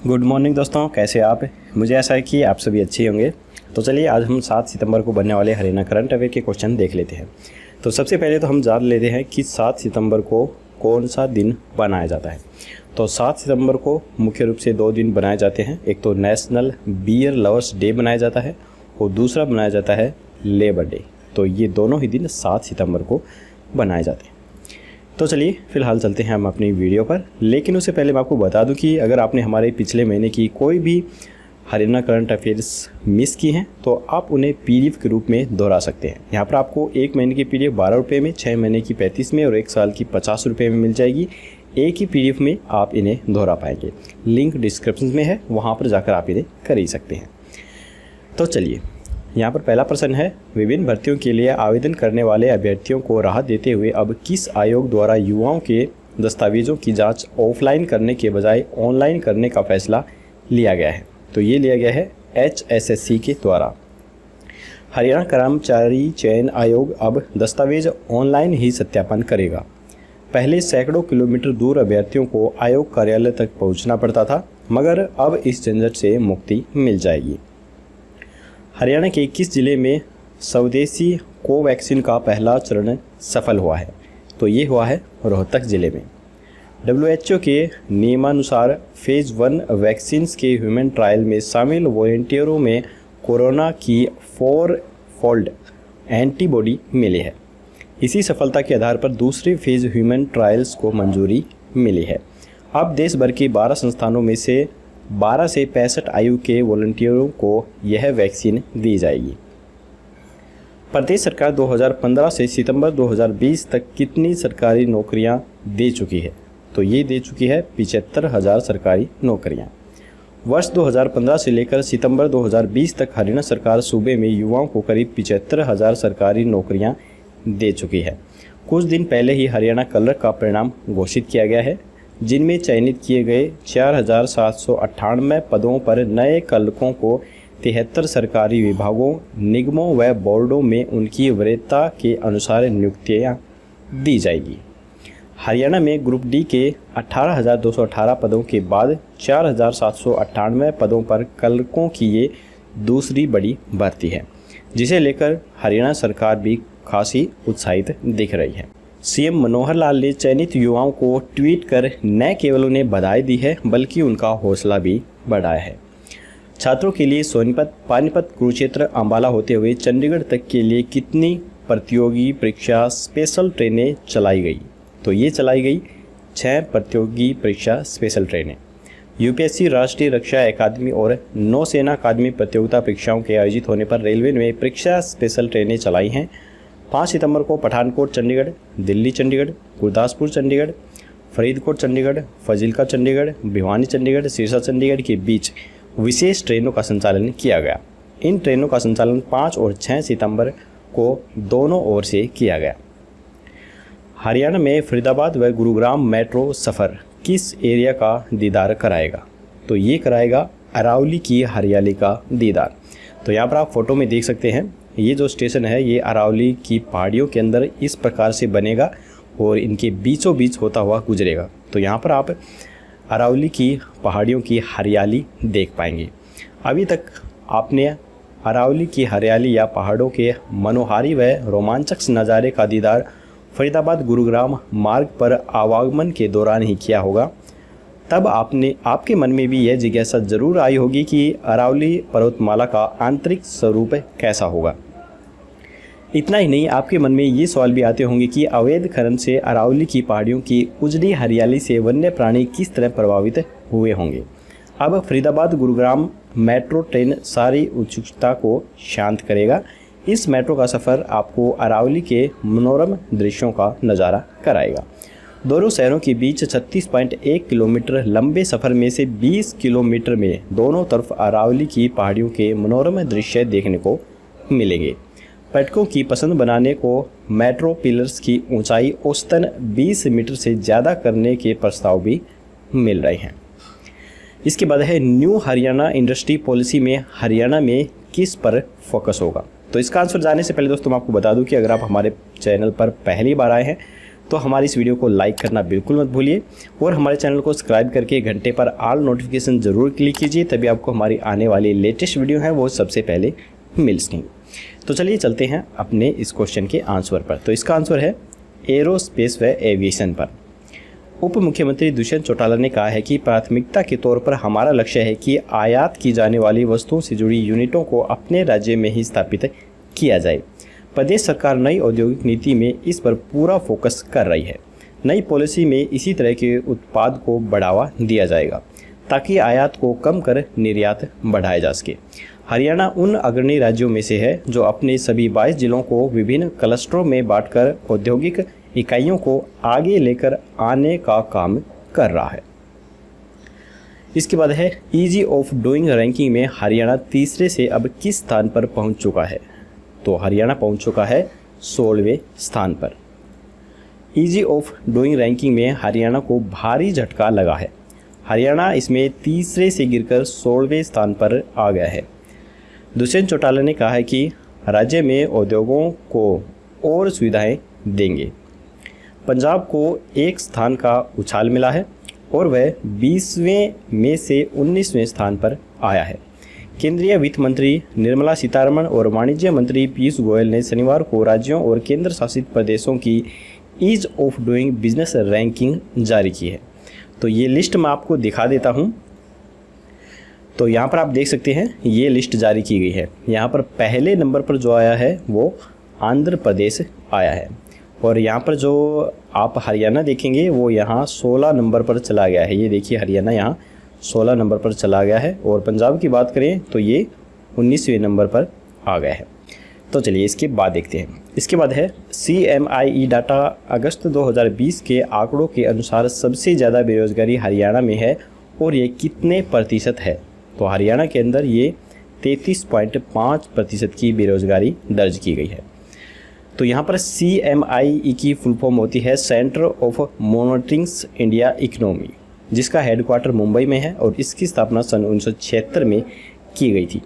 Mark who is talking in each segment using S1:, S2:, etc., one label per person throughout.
S1: Good morning दोस्तों, कैसे आप? मुझे ऐसा है कि आप सभी अच्छे होंगे। तो चलिए आज हम 7 सितंबर को बनने वाले हरियाणा करंट अफेयर के क्वेश्चन देख लेते हैं। तो सबसे पहले तो हम जान लेते हैं कि 7 सितंबर को कौन सा दिन बनाया जाता है। तो 7 सितंबर को मुख्य रूप से 2 दिन बनाए जाते हैं। एक तो नेशनल बियर लवर्स डे बनाया जाता है और दूसरा बनाया जाता है लेबर डे। तो ये दोनों ही दिन 7 सितंबर को बनाए जाते हैं। तो चलिए फ़िलहाल चलते हैं हम अपनी वीडियो पर। लेकिन उससे पहले मैं आपको बता दूं कि अगर आपने हमारे पिछले महीने की कोई भी हरियाणा करंट अफेयर्स मिस की हैं तो आप उन्हें पीडीएफ के रूप में दोहरा सकते हैं। यहाँ पर आपको 1 महीने की पीडीएफ 12 रुपये में, 6 महीने की 35 में और 1 साल की 50 रुपये में मिल जाएगी। एक ही पीडीएफ में आप इन्हें दोहरा पाएंगे। लिंक डिस्क्रिप्शन में है, वहाँ पर जाकर आप इन्हें कर ही सकते हैं। तो चलिए, यहाँ पर पहला प्रश्न है, विभिन्न भर्तियों के लिए आवेदन करने वाले अभ्यर्थियों को राहत देते हुए अब किस आयोग द्वारा युवाओं के दस्तावेजों की जांच ऑफलाइन करने के बजाय ऑनलाइन करने का फैसला लिया गया है? तो ये लिया गया है HSSC के द्वारा। हरियाणा कर्मचारी चयन आयोग अब दस्तावेज ऑनलाइन ही सत्यापन करेगा। पहले सैकड़ों किलोमीटर दूर अभ्यर्थियों को आयोग कार्यालय तक पहुँचना पड़ता था, मगर अब इस झंझट से मुक्ति मिल जाएगी। हरियाणा के किस जिले में स्वदेशी कोवैक्सीन का पहला चरण सफल हुआ है? तो ये हुआ है रोहतक जिले में। WHO के नियमानुसार फेज़ 1 वैक्सीन के ह्यूमन ट्रायल में शामिल वॉलंटियरों में कोरोना की 4-फोल्ड एंटीबॉडी मिली है। इसी सफलता के आधार पर दूसरे फेज़ ह्यूमन ट्रायल्स को मंजूरी मिली है। अब देश भर के 12 संस्थानों में से 12 से 65 आयु के वॉलंटियरों को यह वैक्सीन दी जाएगी। प्रदेश सरकार 2015 से सितंबर 2020 तक कितनी सरकारी नौकरियां दे चुकी है? तो ये दे चुकी है 75,000 सरकारी नौकरियां। वर्ष 2015 से लेकर सितंबर 2020 तक हरियाणा सरकार सूबे में युवाओं को करीब 75,000 सरकारी नौकरियां दे चुकी है। कुछ दिन पहले ही हरियाणा क्लर्क का परिणाम घोषित किया गया है, जिनमें चयनित किए गए 4,798 पदों पर नए क्लर्कों को 73 सरकारी विभागों, निगमों व बोर्डों में उनकी वरीयता के अनुसार नियुक्तियां दी जाएगी। हरियाणा में ग्रुप डी के 18,218 पदों के बाद 4,798 पदों पर क्लर्कों की ये दूसरी बड़ी भर्ती है, जिसे लेकर हरियाणा सरकार भी खासी उत्साहित दिख रही है। सीएम मनोहर लाल ने चयनित युवाओं को ट्वीट कर न केवल उन्हें बधाई दी है, बल्कि उनका हौसला भी बढ़ाया है। छात्रों के लिए सोनीपत, पानीपत, कुरुक्षेत्र, अंबाला होते हुए चंडीगढ़ तक के लिए कितनी प्रतियोगी परीक्षा स्पेशल ट्रेनें चलाई गई? तो ये चलाई गई 6 प्रतियोगी परीक्षा स्पेशल ट्रेनें। यूपीएससी, राष्ट्रीय रक्षा अकादमी और नौसेना अकादमी प्रतियोगिता परीक्षाओं के आयोजित होने पर रेलवे ने परीक्षा स्पेशल ट्रेनें चलाई हैं। 5 सितंबर को पठानकोट चंडीगढ़, दिल्ली चंडीगढ़, गुरदासपुर चंडीगढ़, फरीदकोट चंडीगढ़, फजीलका चंडीगढ़, भिवानी चंडीगढ़, सिरसा चंडीगढ़ के बीच विशेष ट्रेनों का संचालन किया गया। इन ट्रेनों का संचालन 5 और 6 सितंबर को दोनों ओर से किया गया। हरियाणा में फरीदाबाद व गुरुग्राम मेट्रो सफ़र किस एरिया का दीदार कराएगा? तो ये कराएगा अरावली की हरियाली का दीदार। तो यहाँ पर आप फोटो में देख सकते हैं, ये जो स्टेशन है ये अरावली की पहाड़ियों के अंदर इस प्रकार से बनेगा और इनके बीचों बीच होता हुआ गुजरेगा। तो यहाँ पर आप अरावली की पहाड़ियों की हरियाली देख पाएंगे। अभी तक आपने अरावली की हरियाली या पहाड़ों के मनोहारी व रोमांचक नज़ारे का दीदार फरीदाबाद गुरुग्राम मार्ग पर आवागमन के दौरान ही किया होगा। तब आपके मन में भी यह जिज्ञासा जरूर आई होगी कि अरावली पर्वतमाला का आंतरिक स्वरूप कैसा होगा। इतना ही नहीं, आपके मन में ये सवाल भी आते होंगे कि अवैध खनन से अरावली की पहाड़ियों की उजड़ी हरियाली से वन्य प्राणी किस तरह प्रभावित हुए होंगे। अब फरीदाबाद गुरुग्राम मेट्रो ट्रेन सारी उत्सुकता को शांत करेगा। इस मेट्रो का सफ़र आपको अरावली के मनोरम दृश्यों का नज़ारा कराएगा। दोनों शहरों के बीच 36.1 किलोमीटर लंबे सफ़र में से 20 किलोमीटर में दोनों तरफ अरावली की पहाड़ियों के मनोरम दृश्य देखने को मिलेंगे। पर्यटकों की पसंद बनाने को मेट्रो पिलर्स की ऊंचाई औसतन 20 मीटर से ज़्यादा करने के प्रस्ताव भी मिल रहे हैं। इसके बाद है न्यू हरियाणा इंडस्ट्री पॉलिसी में हरियाणा में किस पर फोकस होगा। तो इसका आंसर जानने से पहले दोस्तों मैं आपको बता दूं कि अगर आप हमारे चैनल पर पहली बार आए हैं तो हमारी इस वीडियो को लाइक करना बिल्कुल मत भूलिए और हमारे चैनल को सब्सक्राइब करके घंटे पर ऑल नोटिफिकेशन ज़रूर क्लिक कीजिए, तभी आपको हमारी आने वाली लेटेस्ट वीडियो है वो सबसे पहले मिल सकें। तो चलिए चलते हैं अपने इस क्वेश्चन के आंसर पर। तो इसका आंसर है एरोस्पेस व एविएशन पर। उप मुख्यमंत्री दुष्यंत चौटाला ने कहा है कि प्राथमिकता के तौर पर हमारा लक्ष्य है कि आयात की जाने वाली वस्तुओं से जुड़ी यूनिटों को अपने राज्य में ही स्थापित किया जाए। प्रदेश सरकार नई औद्योगिक नीति में इस पर पूरा फोकस कर रही है। नई पॉलिसी में इसी तरह के उत्पाद को बढ़ावा दिया जाएगा ताकि आयात को कम कर निर्यात बढ़ाया जा सके। हरियाणा उन अग्रणी राज्यों में से है जो अपने सभी 22 जिलों को विभिन्न क्लस्टरों में बांटकर औद्योगिक इकाइयों को आगे लेकर आने का काम कर रहा है। इसके बाद है ईजी ऑफ डूइंग रैंकिंग में हरियाणा तीसरे से अब किस स्थान पर पहुंच चुका है। तो हरियाणा पहुंच चुका है 16वें स्थान पर। ईजी ऑफ डूइंग रैंकिंग में हरियाणा को भारी झटका लगा है। हरियाणा इसमें तीसरे से गिरकर 16वें स्थान पर आ गया है। दुष्यंत चौटाला ने कहा है कि राज्य में उद्योगों को और सुविधाएं देंगे। पंजाब को एक स्थान का उछाल मिला है और वह 20वें में से 19वें स्थान पर आया है। केंद्रीय वित्त मंत्री निर्मला सीतारमण और वाणिज्य मंत्री पीयूष गोयल ने शनिवार को राज्यों और केंद्र शासित प्रदेशों की ease of doing business ranking जारी की है। तो ये लिस्ट मैं आपको दिखा देता हूँ। तो यहाँ पर आप देख सकते हैं ये लिस्ट जारी की गई है। यहाँ पर पहले नंबर पर जो आया है वो आंध्र प्रदेश आया है और यहाँ पर जो आप हरियाणा देखेंगे वो यहाँ 16 नंबर पर चला गया है। ये देखिए हरियाणा यहाँ 16 नंबर पर चला गया है और पंजाब की बात करें तो ये 19वें नंबर पर आ गया है। तो चलिए इसके बाद देखते हैं। इसके बाद है CMIE डाटा अगस्त 2020 के आंकड़ों के अनुसार सबसे ज़्यादा बेरोजगारी हरियाणा में है और ये कितने प्रतिशत है। तो हरियाणा के अंदर ये 33.5% की बेरोजगारी दर्ज की गई है। तो यहाँ पर CMIE की फुल फॉर्म होती है centre of monitoring India economy, जिसका हेडक्वार्टर मुंबई में है और इसकी स्थापना सन 1976 में की गई थी।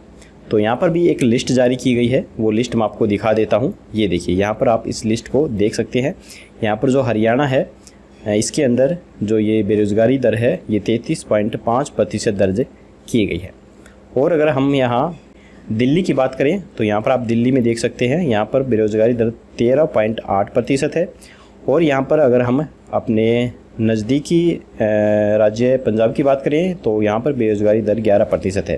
S1: तो यहाँ पर भी एक लिस्ट जारी की गई है, वो लिस्ट मैं आपको दिखा देता हूँ। ये देखिए यहाँ पर आप इस लिस्ट को देख सकते हैं। यहाँ पर जो हरियाणा है इसके अंदर जो ये बेरोजगारी दर है ये 33.5% दर्ज की गई है। और अगर हम यहाँ दिल्ली की बात करें तो यहाँ पर आप दिल्ली में देख सकते हैं यहाँ पर बेरोजगारी दर 13.8% है। और यहाँ पर अगर हम अपने नज़दीकी राज्य पंजाब की बात करें तो यहाँ पर बेरोजगारी दर 11% है।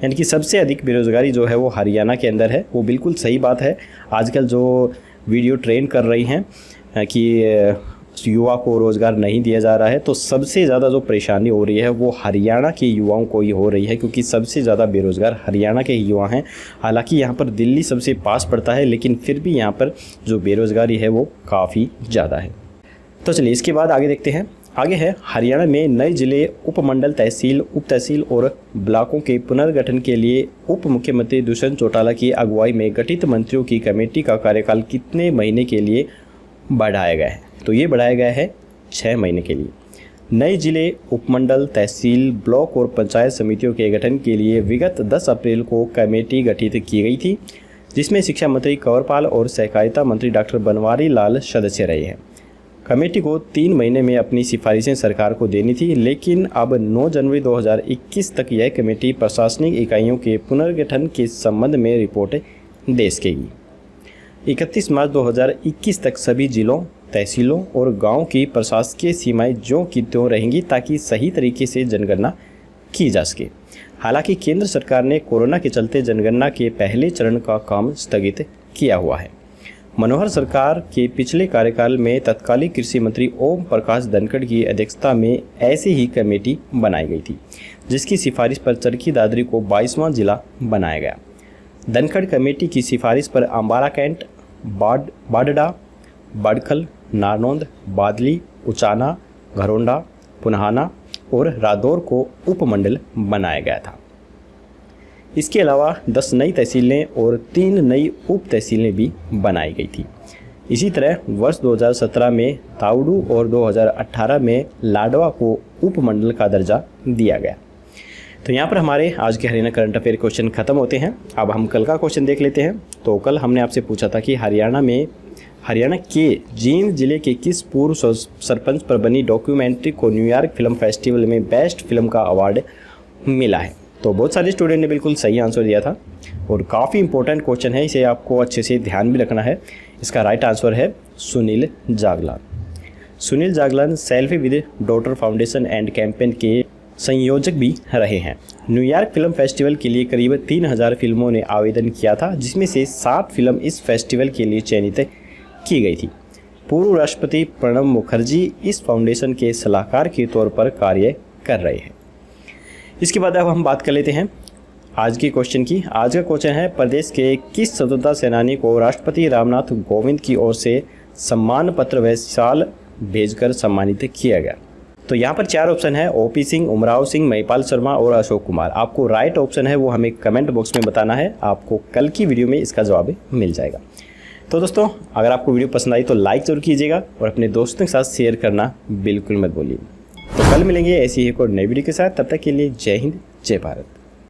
S1: यानी कि सबसे अधिक बेरोजगारी जो है वो हरियाणा के अंदर है। वो बिल्कुल सही बात है। आजकल जो वीडियो ट्रेंड कर रही हैं कि युवा को रोज़गार नहीं दिया जा रहा है, तो सबसे ज़्यादा जो परेशानी हो रही है वो हरियाणा के युवाओं को ही हो रही है, क्योंकि सबसे ज़्यादा बेरोज़गार हरियाणा के युवा हैं। हालांकि यहाँ पर दिल्ली सबसे पास पड़ता है, लेकिन फिर भी यहाँ पर जो बेरोज़गारी है वो काफ़ी ज़्यादा है। तो चलिए इसके बाद आगे देखते हैं। आगे है हरियाणा में नए जिले, उपमंडल, तहसील, उप तहसील और ब्लॉकों के पुनर्गठन के लिए उप मुख्यमंत्री दुष्यंत चौटाला की अगुवाई में गठित मंत्रियों की कमेटी का कार्यकाल कितने महीने के लिए बढ़ाया गया है। तो ये बढ़ाया गया है 6 महीने के लिए। नए जिले, उपमंडल, तहसील, ब्लॉक और पंचायत समितियों के गठन के लिए विगत 10 अप्रैल को कमेटी गठित की गई थी, जिसमें शिक्षा मंत्री कंवरपाल और सहकारिता मंत्री डॉक्टर बनवारी लाल सदस्य रहे हैं। कमेटी को 3 महीने में अपनी सिफारिशें सरकार को देनी थी, लेकिन अब 9 जनवरी 2021 तक यह कमेटी प्रशासनिक इकाइयों के पुनर्गठन के संबंध में रिपोर्ट दे सकेगी। 31 मार्च 2021 तक सभी जिलों, तहसीलों और गांव की प्रशासकीय सीमाएं ज्यों की त्यों रहेंगी ताकि सही तरीके से जनगणना की जा सके। हालांकि केंद्र सरकार ने कोरोना के चलते जनगणना के पहले चरण का काम स्थगित किया हुआ है। मनोहर सरकार के पिछले कार्यकाल में तत्कालीन कृषि मंत्री ओम प्रकाश धनखड़ की अध्यक्षता में ऐसी ही कमेटी बनाई गई थी, जिसकी सिफारिश पर चरखी दादरी को 22वां जिला बनाया गया। धनखड़ कमेटी की सिफारिश पर अम्बाला कैंट, बाडडा, बड़खल, नारनौंद, बादली, उचाना, घरोंडा, पुन्हाना और रादौर को उपमंडल बनाया गया था। इसके अलावा 10 नई तहसीलें और 3 नई उप तहसीलें भी बनाई गई थी। इसी तरह वर्ष 2017 में ताउडू और 2018 में लाडवा को उपमंडल का दर्जा दिया गया। तो यहाँ पर हमारे आज के हरियाणा करंट अफेयर क्वेश्चन खत्म होते हैं। अब हम कल का क्वेश्चन देख लेते हैं। तो कल हमने आपसे पूछा था कि हरियाणा के जींद जिले के किस पूर्व सरपंच पर बनी डॉक्यूमेंट्री को न्यूयॉर्क फिल्म फेस्टिवल में बेस्ट फिल्म का अवार्ड मिला है? तो बहुत सारे स्टूडेंट ने बिल्कुल सही आंसर दिया था और काफ़ी इंपॉर्टेंट क्वेश्चन है, इसे आपको अच्छे से ध्यान भी रखना है। इसका राइट आंसर है Sunil Jaglan. Sunil Jaglan selfie with daughter foundation and campaign के संयोजक भी रहे हैं। न्यूयॉर्क फिल्म फेस्टिवल के लिए करीब 3000 फिल्मों ने आवेदन किया था, जिसमें से 7 फिल्म इस फेस्टिवल के लिए चयनित की गई थी। पूर्व राष्ट्रपति प्रणब मुखर्जी इस फाउंडेशन के सलाहकार के तौर पर कार्य कर रहे हैं। इसके बाद अब हम बात कर लेते हैं आज के क्वेश्चन की। आज का क्वेश्चन है, प्रदेश के किस स्वतंत्रता सेनानी को राष्ट्रपति रामनाथ कोविंद की ओर से सम्मान पत्र व शाल भेजकर सम्मानित किया गया? तो यहाँ पर 4 ऑप्शन है, ओपी सिंह, उमराव सिंह, महिपाल शर्मा और अशोक कुमार। आपको राइट ऑप्शन है वो हमें कमेंट बॉक्स में बताना है, आपको कल की वीडियो में इसका जवाब मिल जाएगा। तो दोस्तों, अगर आपको वीडियो पसंद आई तो लाइक जरूर कीजिएगा और अपने दोस्तों के साथ शेयर करना बिल्कुल मत भूलिए। तो कल मिलेंगे ऐसी ही एक और नई वीडियो के साथ, तब तक के लिए जय हिंद, जय भारत।